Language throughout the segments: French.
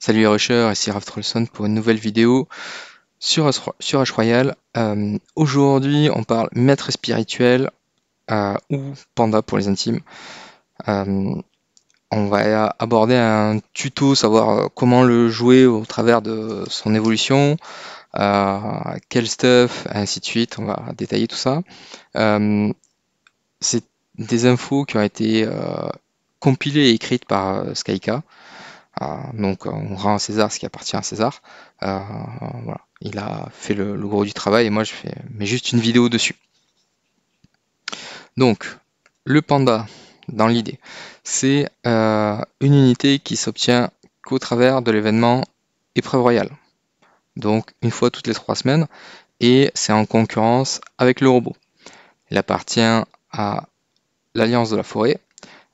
Salut les rushers, ici Raph Trollson pour une nouvelle vidéo sur H Royal. Aujourd'hui, on parle maître spirituel ou panda pour les intimes. Euh, on va aborder un tuto, savoir comment le jouer au travers de son évolution, quel stuff, ainsi de suite. On va détailler tout ça. Euh, c'est des infos qui ont été compilées et écrites par Skyka. Donc on rend à César ce qui appartient à César. Voilà. Il a fait le gros du travail et moi je fais mais juste une vidéo dessus. Donc le panda, dans l'idée, c'est une unité qui s'obtient qu'au travers de l'événement épreuve royale. Donc une fois toutes les 3 semaines et c'est en concurrence avec le robot. Il appartient à l'Alliance de la Forêt.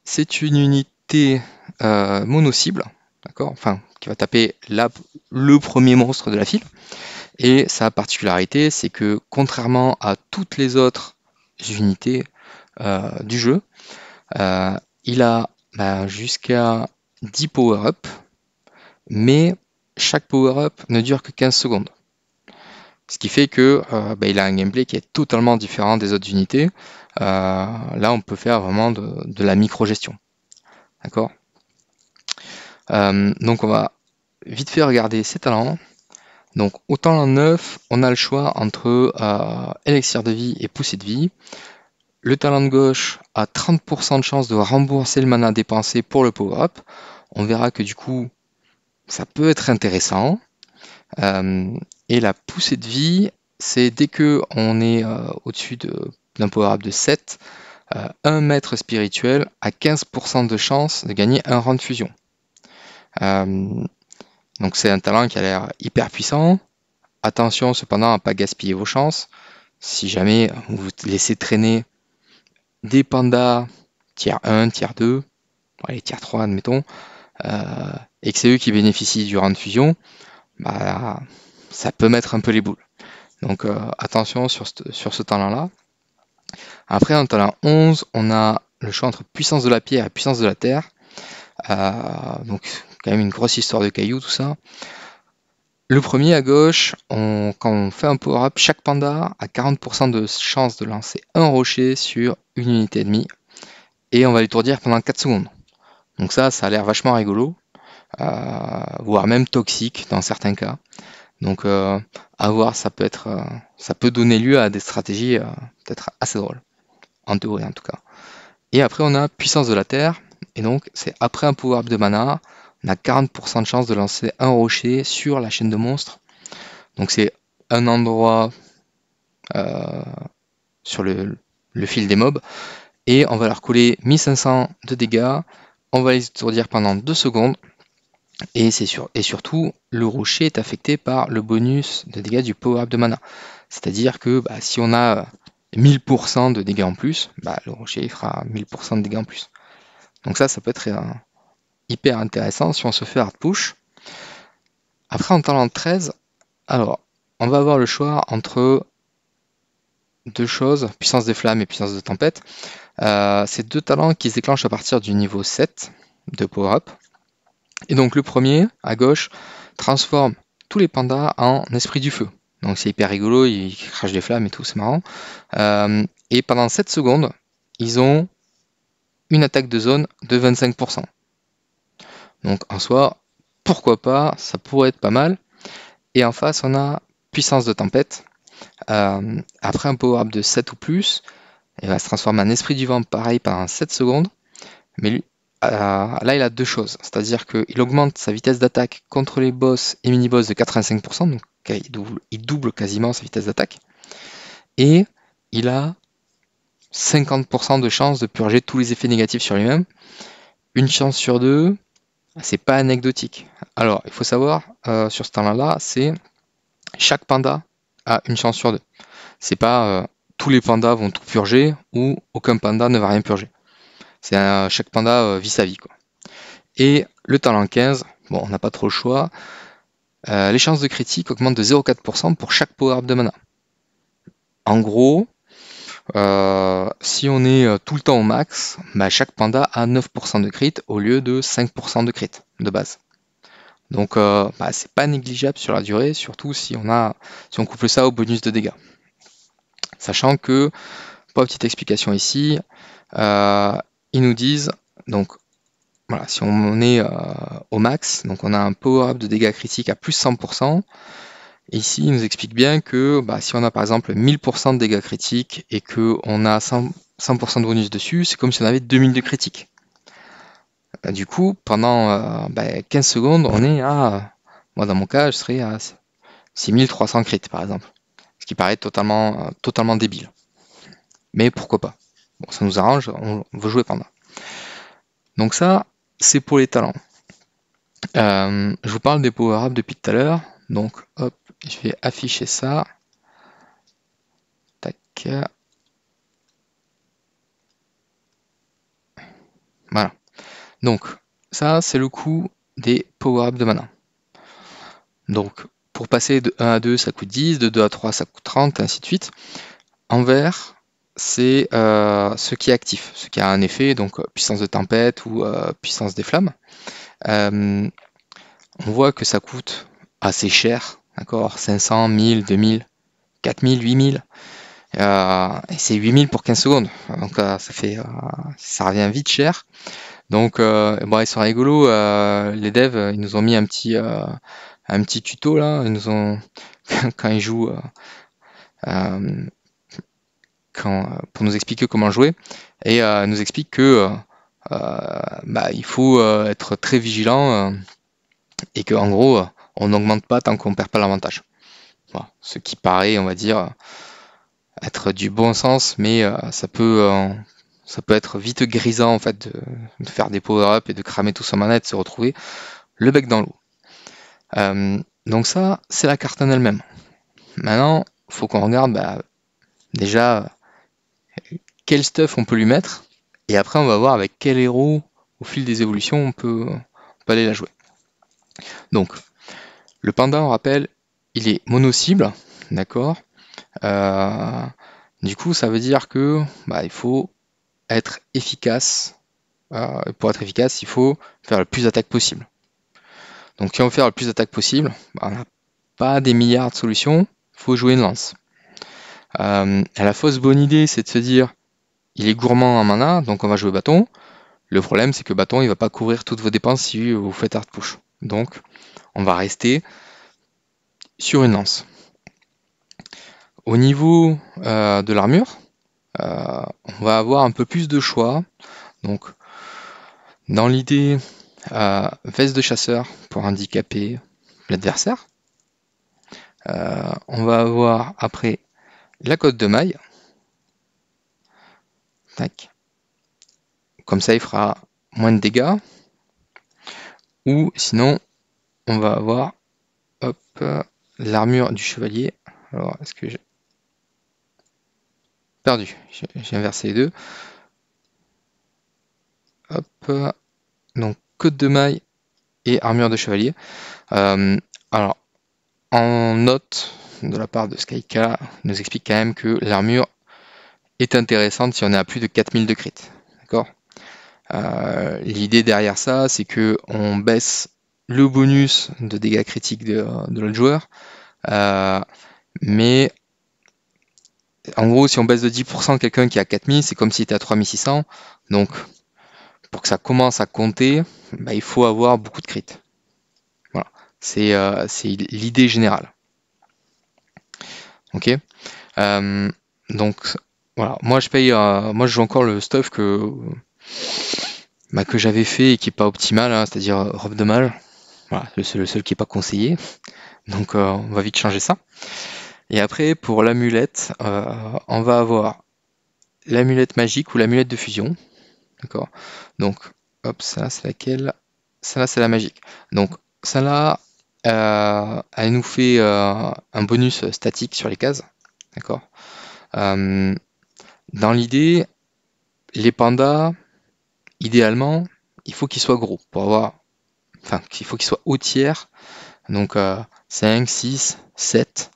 C'est une unité mono-cible, d'accord? Enfin, qui va taper le premier monstre de la file. Et sa particularité, c'est que contrairement à toutes les autres unités du jeu, il a jusqu'à 10 power-up, mais chaque power-up ne dure que 15 secondes. Ce qui fait que il a un gameplay qui est totalement différent des autres unités. Là, on peut faire vraiment de la micro-gestion. D'accord? Donc on va vite fait regarder ses talents. Donc au talent 9, on a le choix entre élixir de vie et poussée de vie. Le talent de gauche a 30% de chance de rembourser le mana dépensé pour le power-up. On verra que du coup, ça peut être intéressant. Et la poussée de vie, c'est dès que on est au-dessus d'un power-up de 7, un maître spirituel a 15% de chance de gagner un rang de fusion. Donc c'est un talent qui a l'air hyper puissant. Attention cependant à ne pas gaspiller vos chances. Si jamais vous vous laissez traîner des pandas tiers 1, tiers 2, allez, tiers 3 admettons, et que c'est eux qui bénéficient du rang de fusion, ça peut mettre un peu les boules. Donc attention sur ce talent-là. Après, en talent 11, on a le choix entre puissance de la pierre et puissance de la terre. Donc quand même une grosse histoire de cailloux, tout ça. Le premier à gauche, quand on fait un power-up, chaque panda a 40% de chance de lancer un rocher sur une unité ennemie. Et on va l'étourdir pendant 4 secondes. Donc ça a l'air vachement rigolo, voire même toxique dans certains cas. Donc à voir, ça peut donner lieu à des stratégies peut-être assez drôles, en théorie en tout cas. Et après on a puissance de la terre, et donc c'est après un power-up de mana, on a 40% de chance de lancer un rocher sur la chaîne de monstres. Donc c'est un endroit sur le fil des mobs, et on va leur coller 1500 de dégâts, on va les étourdir pendant 2 secondes, et surtout, le rocher est affecté par le bonus de dégâts du power-up de mana. C'est-à-dire que si on a 1000% de dégâts en plus, le rocher fera 1000% de dégâts en plus. Donc ça peut être hyper intéressant si on se fait hard push. Après, en talent 13, alors, on va avoir le choix entre deux choses, puissance des flammes et puissance de tempête. C'est deux talents qui se déclenchent à partir du niveau 7 de power-up. Et donc le premier, à gauche, transforme tous les pandas en esprit du feu. Donc c'est hyper rigolo, ils crachent des flammes et tout, c'est marrant. Et pendant 7 secondes, ils ont une attaque de zone de 25%. Donc en soi, pourquoi pas, ça pourrait être pas mal. Et en face, on a puissance de tempête. Après un power-up de 7 ou plus, il va se transformer en esprit du vent pareil pendant 7 secondes. Mais lui, là, il a deux choses. C'est-à-dire qu'il augmente sa vitesse d'attaque contre les boss et mini-boss de 85%. Donc il double quasiment sa vitesse d'attaque. Et il a 50% de chance de purger tous les effets négatifs sur lui-même. Une chance sur deux, c'est pas anecdotique. Alors, il faut savoir, sur ce temps-là, c'est chaque panda a une chance sur deux. C'est pas tous les pandas vont tout purger ou aucun panda ne va rien purger. C'est chaque panda vit sa vie, quoi. Et le talent 15, bon, on n'a pas trop le choix. Les chances de critique augmentent de 0,4% pour chaque power-up de mana. En gros, si on est tout le temps au max, chaque panda a 9% de crit au lieu de 5% de crit de base. Donc c'est pas négligeable sur la durée, surtout si on couple ça au bonus de dégâts. Sachant que, pour petite explication ici, ils nous disent, donc voilà, si on est au max, donc on a un power-up de dégâts critiques à plus 100%. Et ici, ils nous expliquent bien que si on a par exemple 1000% de dégâts critiques et qu'on a 100% de bonus dessus, c'est comme si on avait 2000 de critiques. Du coup, pendant 15 secondes, on est à, moi dans mon cas, je serais à 6300 crits par exemple. Ce qui paraît totalement débile. Mais pourquoi pas? Bon, ça nous arrange, on veut jouer Panda. Donc ça, c'est pour les talents. Je vous parle des power-ups depuis tout à l'heure. Donc hop, je vais afficher ça. Tac. Voilà. Donc ça, c'est le coût des power-ups de mana. Donc pour passer de 1 à 2, ça coûte 10, de 2 à 3, ça coûte 30, et ainsi de suite. En vert, c'est ce qui est actif, ce qui a un effet, donc puissance de tempête ou puissance des flammes. On voit que ça coûte assez cher, d'accord, 500, 1000, 2000, 4000, 8000. Et c'est 8000 pour 15 secondes, donc ça revient vite cher. Donc ils sont rigolos, les devs, ils nous ont mis un petit tuto là, ils nous ont quand ils jouent pour nous expliquer comment jouer, et nous expliquent que il faut être très vigilant et que en gros on n'augmente pas tant qu'on perd pas l'avantage. Voilà. Ce qui paraît, on va dire, être du bon sens, mais ça peut être vite grisant en fait de faire des power-up et de cramer tout son mana et de se retrouver le bec dans l'eau. Donc ça, c'est la carte en elle-même. Maintenant, il faut qu'on regarde déjà quel stuff on peut lui mettre, et après on va voir avec quel héros, au fil des évolutions, on peut aller la jouer. Donc, le panda, on rappelle, il est mono-cible, d'accord. Du coup, ça veut dire que il faut être efficace. Pour être efficace, il faut faire le plus d'attaques possible. Donc si on veut faire le plus d'attaques possible, on n'a pas des milliards de solutions, il faut jouer une lance. La fausse bonne idée, c'est de se dire, il est gourmand en mana, donc on va jouer bâton. Le problème, c'est que bâton, il va pas couvrir toutes vos dépenses si vous faites hard push. Donc, on va rester sur une lance. Au niveau de l'armure, on va avoir un peu plus de choix. Donc, dans l'idée, veste de chasseur pour handicaper l'adversaire. On va avoir après la cotte de maille. Tac. Comme ça, il fera moins de dégâts. Ou sinon, on va avoir l'armure du chevalier. Alors, est-ce que j'ai perdu? J'ai inversé les deux. Hop. Donc, cotte de maille et armure de chevalier. Alors, en note de la part de Skyka, il nous explique quand même que l'armure est intéressante si on est à plus de 4000 de crit. D'accord. L'idée derrière ça, c'est que on baisse le bonus de dégâts critiques de l'autre joueur, mais en gros, si on baisse de 10% quelqu'un qui a 4000, c'est comme s'il était à 3600. Donc, pour que ça commence à compter, il faut avoir beaucoup de crits. Voilà, c'est l'idée générale. Ok. Donc voilà, moi je joue encore le stuff que j'avais fait et qui est pas optimal, hein, c'est-à-dire robe de mage. Voilà, le seul qui est pas conseillé. Donc on va vite changer ça. Et après pour l'amulette, on va avoir l'amulette magique ou l'amulette de fusion. D'accord. Donc hop, ça c'est laquelle? Celle-là c'est la magique. Donc celle-là, elle nous fait un bonus statique sur les cases. D'accord. Dans l'idée, les pandas, idéalement, il faut qu'ils soient gros pour avoir. Enfin, il faut qu'ils soient haut tiers, donc 5, 6, 7,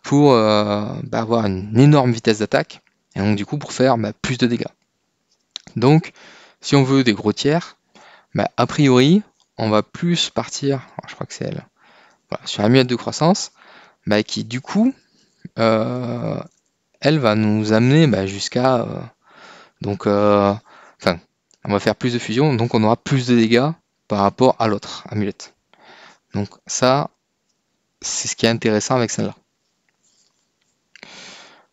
pour avoir une énorme vitesse d'attaque, et donc du coup pour faire plus de dégâts. Donc, si on veut des gros tiers, a priori, on va plus partir, je crois que c'est elle, voilà, sur l'amulette de croissance, bah, qui du coup, elle va nous amener jusqu'à... donc, enfin, on va faire plus de fusion, donc on aura plus de dégâts par rapport à l'autre amulette. Donc ça, c'est ce qui est intéressant avec celle-là.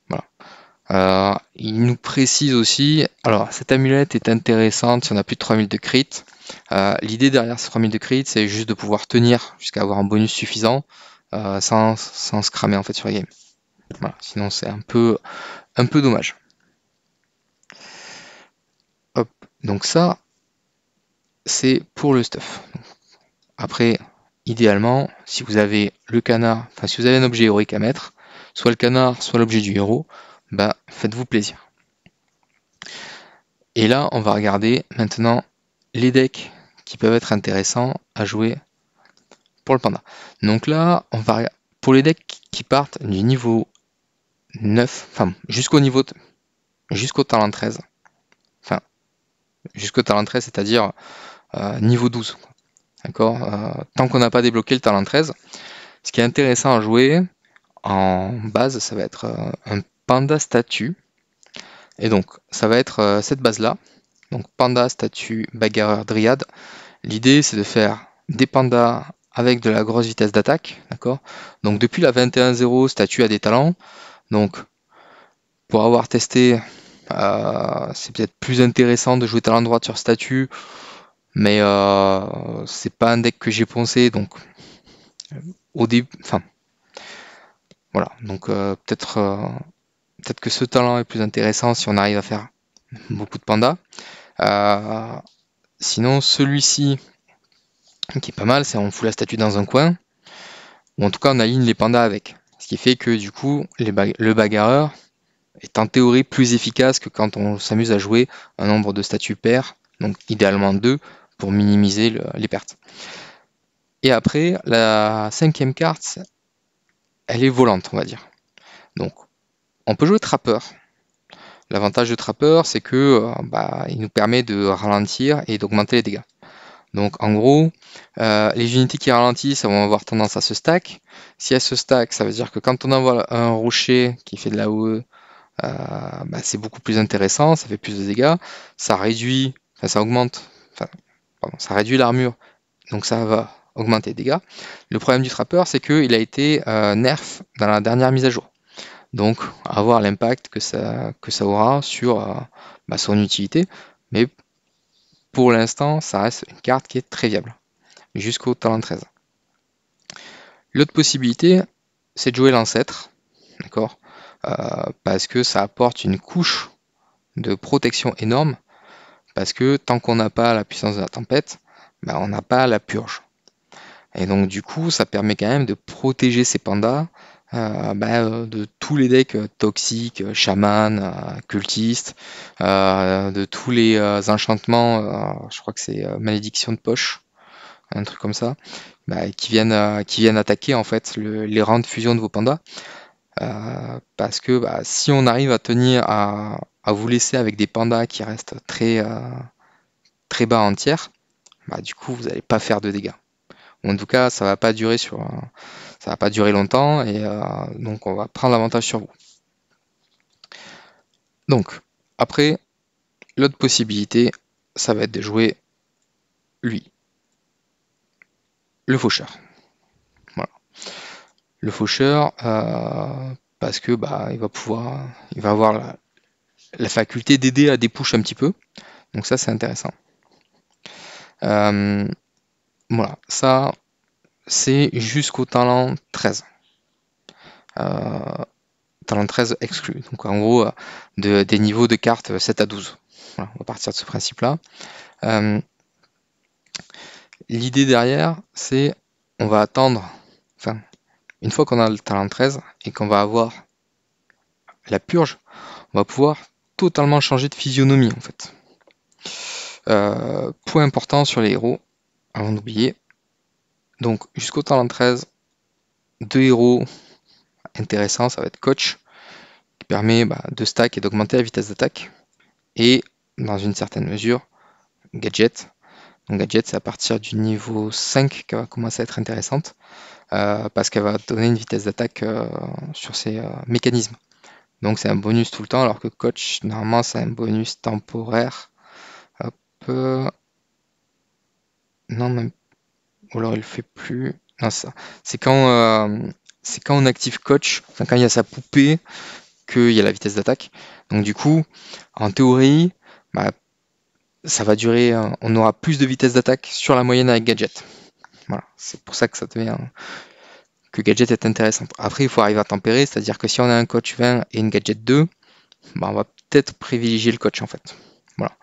Voilà. Il nous précise aussi, alors cette amulette est intéressante si on a plus de 3000 de crit. L'idée derrière ces 3000 de crit, c'est juste de pouvoir tenir jusqu'à avoir un bonus suffisant sans se cramer en fait sur la game. Voilà. Sinon c'est un peu dommage. Hop. Donc ça, c'est pour le stuff. Après, idéalement, si vous avez le canard, enfin si vous avez un objet héroïque à mettre, soit le canard, soit l'objet du héros, bah faites-vous plaisir. Et là, on va regarder maintenant les decks qui peuvent être intéressants à jouer pour le panda. Donc là, on va pour les decks qui partent du niveau 9, enfin jusqu'au talent 13. Enfin, jusqu'au talent 13, c'est-à-dire niveau 12. D'accord, tant qu'on n'a pas débloqué le talent 13. Ce qui est intéressant à jouer en base, ça va être un panda statue. Et donc, ça va être cette base-là. Donc, panda, statue, bagarreur, dryade. L'idée, c'est de faire des pandas avec de la grosse vitesse d'attaque. D'accord. Donc, depuis la 21-0, statue a des talents. Donc, pour avoir testé, c'est peut-être plus intéressant de jouer talent droit sur statue. Mais c'est pas un deck que j'ai poncé. Donc, au début, enfin, voilà. Donc, peut-être que ce talent est plus intéressant si on arrive à faire beaucoup de pandas. Sinon, celui-ci, qui est pas mal, c'est on fout la statue dans un coin, ou en tout cas on aligne les pandas avec. Ce qui fait que du coup, le bagarreur est en théorie plus efficace que quand on s'amuse à jouer un nombre de statues paires, donc idéalement 2, pour minimiser les pertes. Et après, la 5e carte, elle est volante, on va dire. Donc, on peut jouer trappeur. L'avantage de trappeur, c'est que il nous permet de ralentir et d'augmenter les dégâts. Donc en gros, les unités qui ralentissent vont avoir tendance à se stack. Si elles se stack, ça veut dire que quand on envoie un rocher qui fait de la OE, c'est beaucoup plus intéressant, ça fait plus de dégâts, ça réduit, enfin ça augmente, ça réduit l'armure, donc ça va augmenter les dégâts. Le problème du trappeur, c'est qu'il a été nerf dans la dernière mise à jour. Donc, à voir l'impact que ça aura sur son utilité. Mais pour l'instant, ça reste une carte qui est très viable, jusqu'au talent 13. L'autre possibilité, c'est de jouer l'ancêtre, d'accord, parce que ça apporte une couche de protection énorme, parce que tant qu'on n'a pas la puissance de la tempête, on n'a pas la purge. Et donc du coup, ça permet quand même de protéger ces pandas de tous les decks toxiques, chaman, cultistes, de tous les enchantements, je crois que c'est malédiction de poche, un truc comme ça, qui viennent attaquer en fait les rangs de fusion de vos pandas. Parce que si on arrive à tenir à vous laisser avec des pandas qui restent très, très bas en tiers, du coup vous n'allez pas faire de dégâts. Ou en tout cas, ça va pas durer longtemps et donc on va prendre l'avantage sur vous. Donc, après, l'autre possibilité, ça va être de jouer lui, le faucheur. Voilà. Le faucheur, parce que il va avoir la faculté d'aider à des push un petit peu. Donc ça, c'est intéressant. Voilà, ça, c'est jusqu'au talent 13. Talent 13 exclu. Donc en gros, des niveaux de cartes 7 à 12. Voilà, on va partir de ce principe-là. L'idée derrière, c'est on va attendre, enfin, une fois qu'on a le talent 13 et qu'on va avoir la purge, on va pouvoir totalement changer de physionomie en fait. Point important sur les héros, avant d'oublier. Donc jusqu'au talent 13, 2 héros intéressants, ça va être coach, qui permet de stack et d'augmenter la vitesse d'attaque. Et dans une certaine mesure, gadget, Donc gadget, c'est à partir du niveau 5 qu'elle va commencer à être intéressante, parce qu'elle va donner une vitesse d'attaque sur ses mécanismes. Donc c'est un bonus tout le temps, alors que coach, normalement, c'est un bonus temporaire. Hop, non, même, ou alors il le fait plus. Non, ça, c'est quand on active coach, enfin quand il y a sa poupée, qu'il y a la vitesse d'attaque. Donc du coup, en théorie, bah, ça va durer, on aura plus de vitesse d'attaque sur la moyenne avec gadget. Voilà, c'est pour ça que ça devient que gadget est intéressant. Après, il faut arriver à tempérer, c'est-à-dire que si on a un coach 20 et une gadget 2, bah, on va peut-être privilégier le coach en fait. Voilà.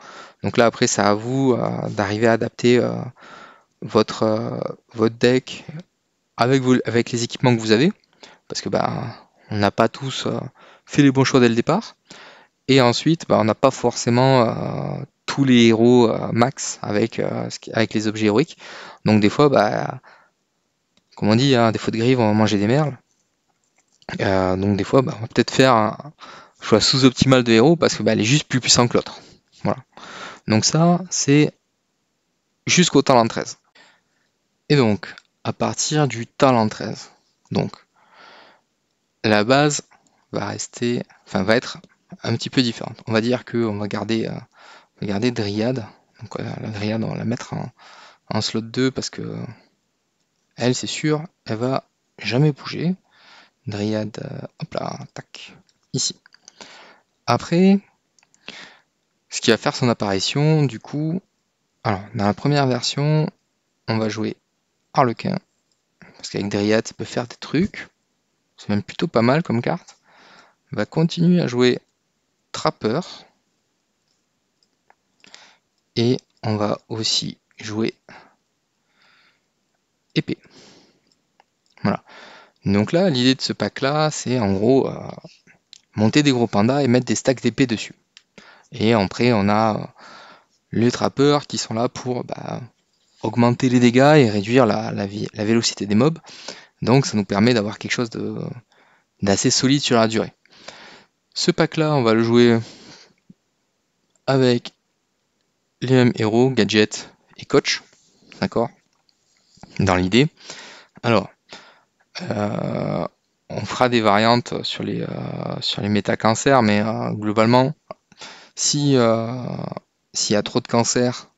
Donc là, après, c'est à vous d'arriver à adapter votre, votre deck avec les équipements que vous avez, parce que bah, on n'a pas tous fait les bons choix dès le départ. Et ensuite, bah, on n'a pas forcément tous les héros max avec les objets héroïques. Donc des fois, bah, comme on dit, hein, défaut de griffe, on va manger des merles. Donc des fois, bah, on va peut-être faire un choix sous-optimal de héros parce que bah, elle est juste plus puissant que l'autre. Voilà. Donc ça, c'est jusqu'au talent 13. Et donc, à partir du talent 13, donc la base va être un petit peu différente. On va dire qu'on va garder Dryade. Donc la Dryade, on va la mettre en slot 2 parce que elle, c'est sûr, elle va jamais bouger. Dryade, hop là, tac, ici. Après, ce qui va faire son apparition, du coup, alors dans la première version, on va jouer Harlequin, parce qu'avec Dryade, ça peut faire des trucs. C'est même plutôt pas mal comme carte. On va continuer à jouer Trapper. Et on va aussi jouer Épée. Voilà. Donc là, l'idée de ce pack-là, c'est en gros monter des gros pandas et mettre des stacks d'épées dessus. Et après, on a les trappeurs qui sont là pour augmenter les dégâts et réduire la vélocité des mobs. Donc ça nous permet d'avoir quelque chose d'assez solide sur la durée. Ce pack-là, on va le jouer avec les mêmes héros, gadgets et coach. D'accord? Dans l'idée. Alors, on fera des variantes sur les méta-cancers, mais globalement, s'il y a trop de cancers,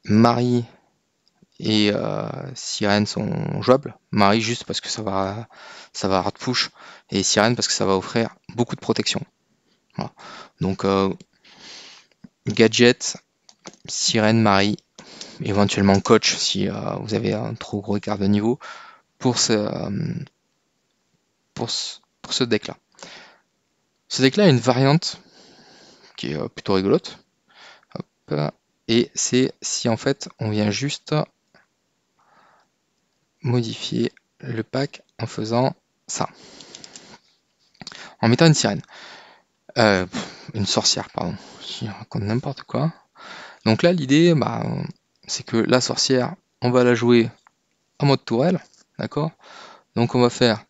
Marie et Sirène sont jouables. Marie juste parce que ça va hard push, et Sirène parce que ça va offrir beaucoup de protection. Voilà. Donc gadget, Sirène, Marie, éventuellement coach si vous avez un trop gros écart de niveau pour ce deck-là. Ce deck-là a une variante qui est plutôt rigolote. Hop. Et c'est si en fait on vient juste modifier le pack en faisant ça. En mettant une sirène. Une sorcière, pardon. Je raconte n'importe quoi. Donc là, l'idée, c'est que la sorcière, on va la jouer en mode tourelle. D'accord? Donc on va faire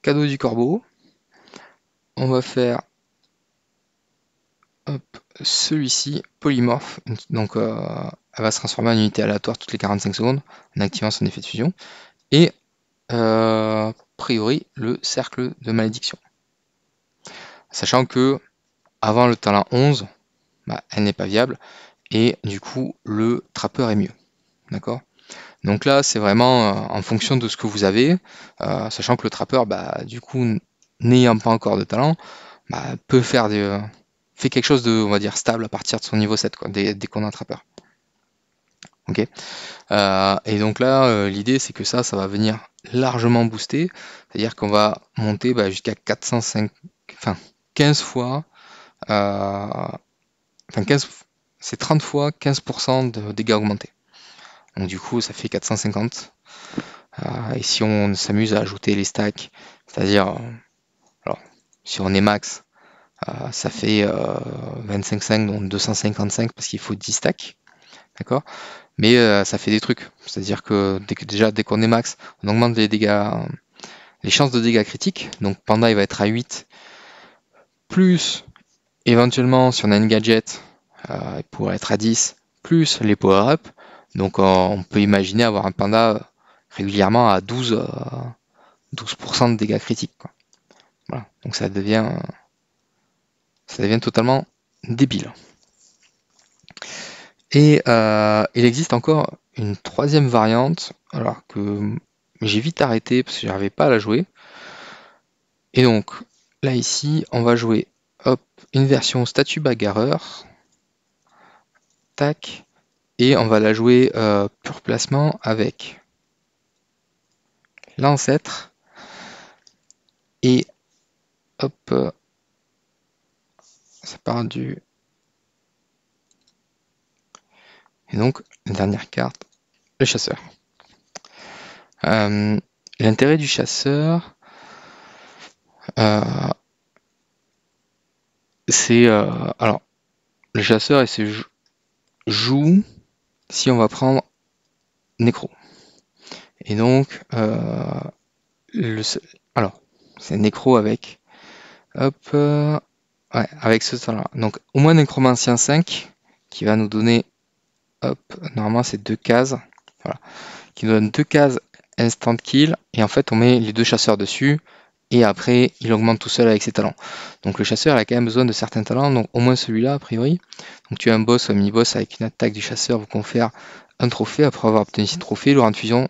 cadeau du corbeau. On va faire celui-ci, polymorphe. Donc elle va se transformer en unité aléatoire toutes les 45 secondes en activant son effet de fusion. Et a priori le cercle de malédiction. Sachant que avant le talent 11, elle n'est pas viable, et du coup le trappeur est mieux. D'accord? Donc là c'est vraiment en fonction de ce que vous avez, sachant que le trappeur, du coup, n'ayant pas encore de talent, peut faire fait quelque chose de, on va dire, stable à partir de son niveau 7, quoi, dès qu'on a un trappeur. Ok. Et donc là, l'idée c'est que ça va venir largement booster, c'est-à-dire qu'on va monter jusqu'à 405, enfin 15 fois, c'est 30 fois 15% de dégâts augmentés. Donc du coup, ça fait 450. Et si on s'amuse à ajouter les stacks, c'est-à-dire, alors, si on est max, ça fait 25,5, donc 255 parce qu'il faut 10 stacks. D'accord? Mais ça fait des trucs. C'est-à-dire que dès qu'on est max, on augmente les dégâts, les chances de dégâts critiques. Donc Panda il va être à 8. Plus éventuellement si on a une gadget, il pourrait être à 10 plus les power-up. Donc on peut imaginer avoir un panda régulièrement à 12% de dégâts critiques, quoi. Voilà. Donc ça devient totalement débile. Et il existe encore une troisième variante, alors que j'ai vite arrêté parce que j'arrivais pas à la jouer. Et donc là ici, on va jouer hop, une version statut bagarreur. Tac. Et on va la jouer pur placement avec l'ancêtre. Et hop, ça part du. Et donc, la dernière carte, le chasseur. L'intérêt du chasseur, c'est. Alors, le chasseur, il se joue si on va prendre Nécro. Et donc, alors, c'est Nécro avec. Hop, ouais, avec ce talent-là. Donc, au moins Nécromancien 5, qui va nous donner. Hop, normalement, c'est 2 cases. Voilà. Qui nous donne 2 cases instant kill. Et en fait, on met les 2 chasseurs dessus. Et après, il augmente tout seul avec ses talents. Donc le chasseur, il a quand même besoin de certains talents, donc au moins celui-là, a priori. Donc tu as un boss ou un mini-boss avec une attaque du chasseur, vous confère un trophée. Après avoir obtenu ce trophée, le rang de fusion,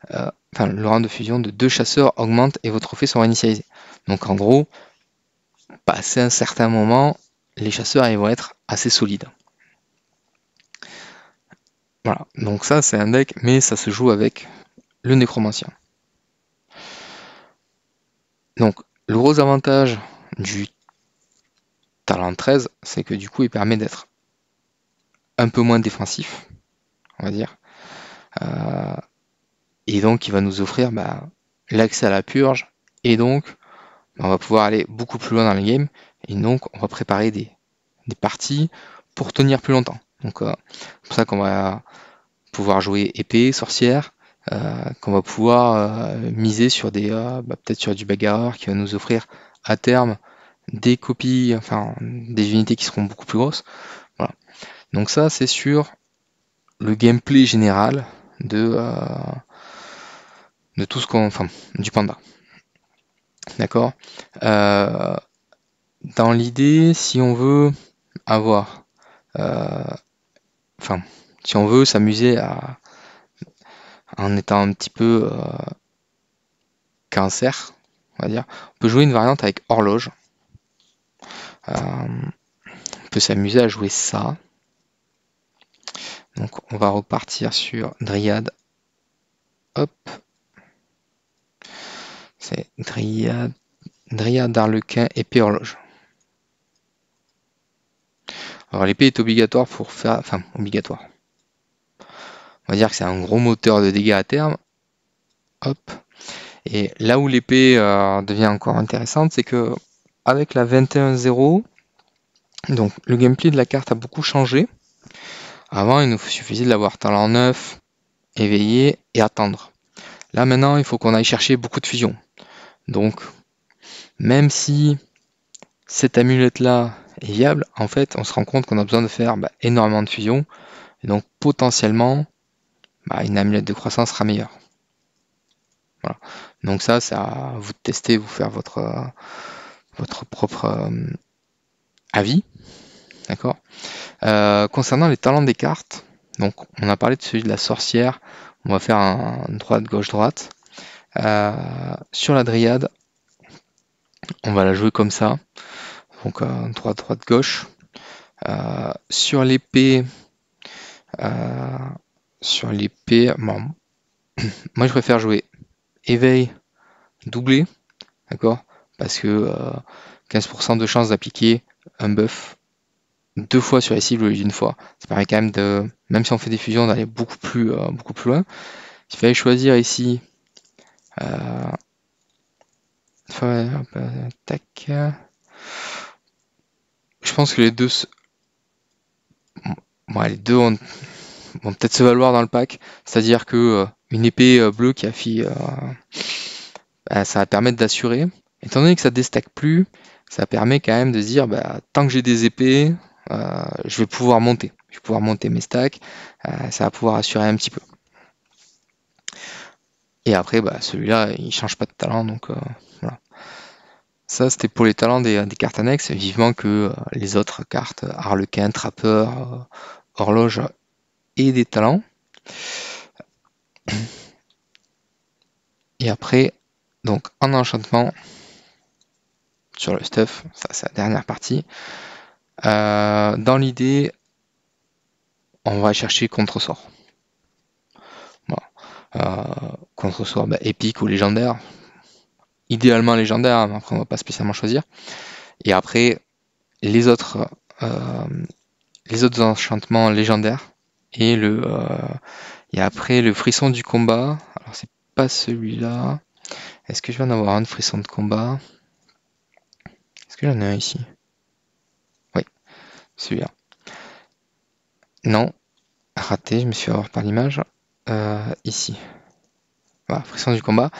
le rang de fusion de 2 chasseurs augmente et vos trophées sont initialisés. Donc en gros, passé un certain moment, les chasseurs ils vont être assez solides. Voilà, donc ça c'est un deck, mais ça se joue avec le nécromancien. Donc le gros avantage du talent 13, c'est que du coup il permet d'être un peu moins défensif, on va dire. Et donc il va nous offrir l'accès à la purge, et donc on va pouvoir aller beaucoup plus loin dans le game, et donc on va préparer des parties pour tenir plus longtemps. Donc c'est pour ça qu'on va pouvoir jouer épée, sorcière, qu'on va pouvoir miser sur peut-être sur du bagarreur qui va nous offrir à terme des copies, enfin des unités qui seront beaucoup plus grosses. Voilà. Donc ça c'est sur le gameplay général de tout ce qu'on, enfin, du panda. D'accord. Dans l'idée, si on veut avoir, si on veut s'amuser en étant un petit peu cancer, on va dire, on peut jouer une variante avec horloge. On peut s'amuser à jouer ça. Donc on va repartir sur Dryade. Hop. C'est Dryade, d'Arlequin, épée horloge. Alors l'épée est obligatoire pour faire. Enfin, obligatoire. On va dire que c'est un gros moteur de dégâts à terme. Hop. Et là où l'épée devient encore intéressante, c'est que avec la 21-0, donc le gameplay de la carte a beaucoup changé. Avant, il nous suffisait de l'avoir talent 9, éveillé et attendre. Là maintenant, il faut qu'on aille chercher beaucoup de fusions. Donc, même si cette amulette-là est viable, en fait, on se rend compte qu'on a besoin de faire énormément de fusions. Et donc, potentiellement, une amulette de croissance sera meilleure. Voilà. Donc ça, c'est à vous de tester, vous faire votre propre avis. D'accord. Concernant les talents des cartes, donc on a parlé de celui de la sorcière. On va faire un droite, gauche, droite. Sur la dryade, on va la jouer comme ça. Donc droite, droite, gauche. Sur l'épée, bon, moi je préfère jouer éveil doublé, d'accord, parce que 15% de chance d'appliquer un buff 2 fois sur les cibles au lieu d'une fois. Ça permet quand même de, même si on fait des fusions, d'aller beaucoup plus loin. Il fallait choisir ici. Tac. Je pense que les deux vont peut-être se valoir dans le pack. C'est-à-dire que une épée bleue qui affiche, ça va permettre d'assurer. Étant donné que ça déstack plus, ça permet quand même de se dire tant que j'ai des épées, je vais pouvoir monter. je vais pouvoir monter mes stacks, ça va pouvoir assurer un petit peu. Et après, bah, celui-là, il change pas de talent, donc voilà. Ça, c'était pour les talents des cartes annexes. Vivement que les autres cartes, Harlequin, Trappeur, Horloge, aient des talents. Et après, donc en enchantement, sur le stuff, ça c'est la dernière partie. Dans l'idée, on va chercher contre-sort. Voilà. Contre-sort épique ou légendaire. Idéalement légendaire, mais après on va pas spécialement choisir. Et après, les autres, euh, les autres enchantements légendaires. Et après le frisson du combat. Alors c'est pas celui-là. Est-ce que je vais en avoir un de frisson de combat? Est-ce que j'en ai un ici? Oui, celui-là. Non, raté, je me suis fait avoir par l'image. Ici. Voilà, frisson du combat.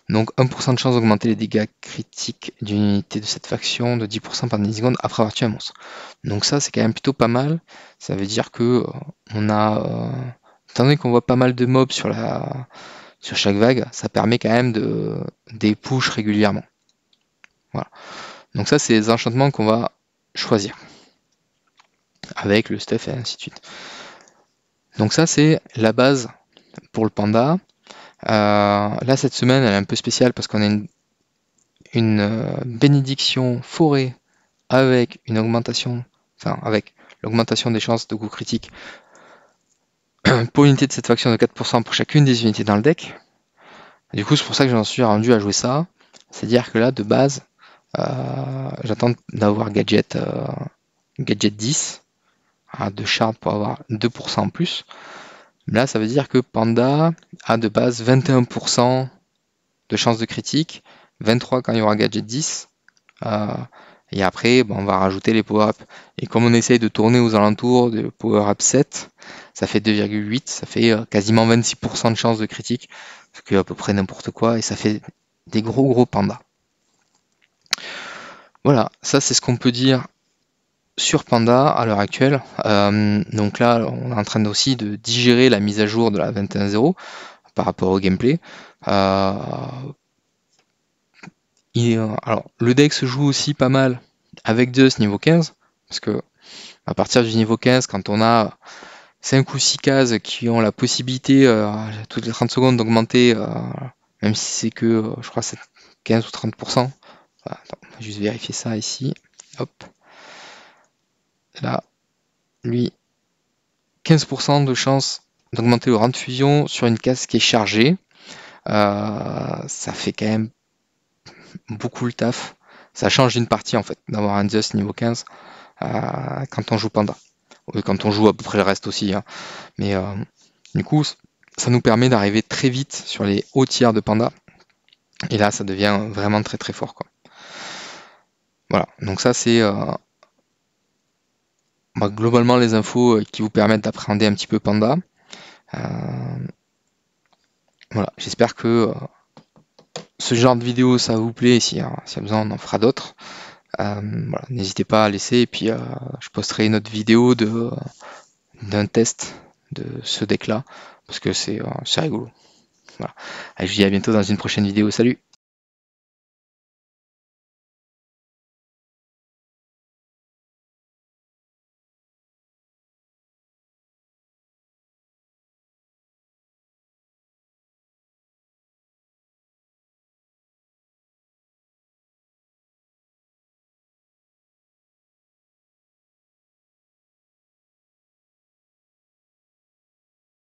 Donc 1% de chance d'augmenter les dégâts critiques d'une unité de cette faction de 10% par demi-seconde après avoir tué un monstre. Donc ça c'est quand même plutôt pas mal. Ça veut dire que on a. Étant donné qu'on voit pas mal de mobs sur chaque vague, ça permet quand même des push régulièrement. Voilà. Donc ça c'est les enchantements qu'on va choisir. Avec le stuff et ainsi de suite. Donc ça c'est la base pour le panda. Là cette semaine elle est un peu spéciale parce qu'on a une bénédiction forêt avec une augmentation, enfin avec l'augmentation des chances de coup critique pour unité de cette faction de 4% pour chacune des unités dans le deck. Du coup c'est pour ça que j'en suis rendu à jouer ça. C'est-à-dire que là de base j'attends d'avoir gadget 10 à 2 shards pour avoir 2% en plus. Là ça veut dire que Panda a de base 21% de chance de critique, 23 quand il y aura gadget 10. Et après, on va rajouter les power-up. Et comme on essaye de tourner aux alentours de power-up 7, ça fait 2,8, ça fait quasiment 26% de chance de critique, ce qui est à peu près n'importe quoi, et ça fait des gros pandas. Voilà, ça c'est ce qu'on peut dire sur Panda à l'heure actuelle. Donc là, on est en train aussi de digérer la mise à jour de la 21.0 par rapport au gameplay. Alors, le deck se joue aussi pas mal avec Zeus niveau 15, parce que à partir du niveau 15, quand on a 5 ou 6 cases qui ont la possibilité toutes les 30 secondes d'augmenter, même si c'est que, je crois, c'est 15 ou 30%. Voilà, attends, on va juste vérifier ça ici. Hop. Là, lui, 15% de chance d'augmenter le rang de fusion sur une case qui est chargée. Ça fait quand même beaucoup le taf. Ça change d'une partie en fait, d'avoir un Zeus niveau 15 quand on joue Panda. Oui, quand on joue à peu près le reste aussi. Hein. Mais du coup, ça nous permet d'arriver très vite sur les hauts tiers de Panda. Et là, ça devient vraiment très fort. Quoi. Voilà, donc ça c'est globalement les infos qui vous permettent d'appréhender un petit peu Panda. Voilà, j'espère que ce genre de vidéo ça vous plaît. S'il y a besoin, on en fera d'autres. Voilà, n'hésitez pas à laisser. Et puis je posterai une autre vidéo d'un test de ce deck là parce que c'est rigolo. Voilà. Allez, je vous dis à bientôt dans une prochaine vidéo. Salut!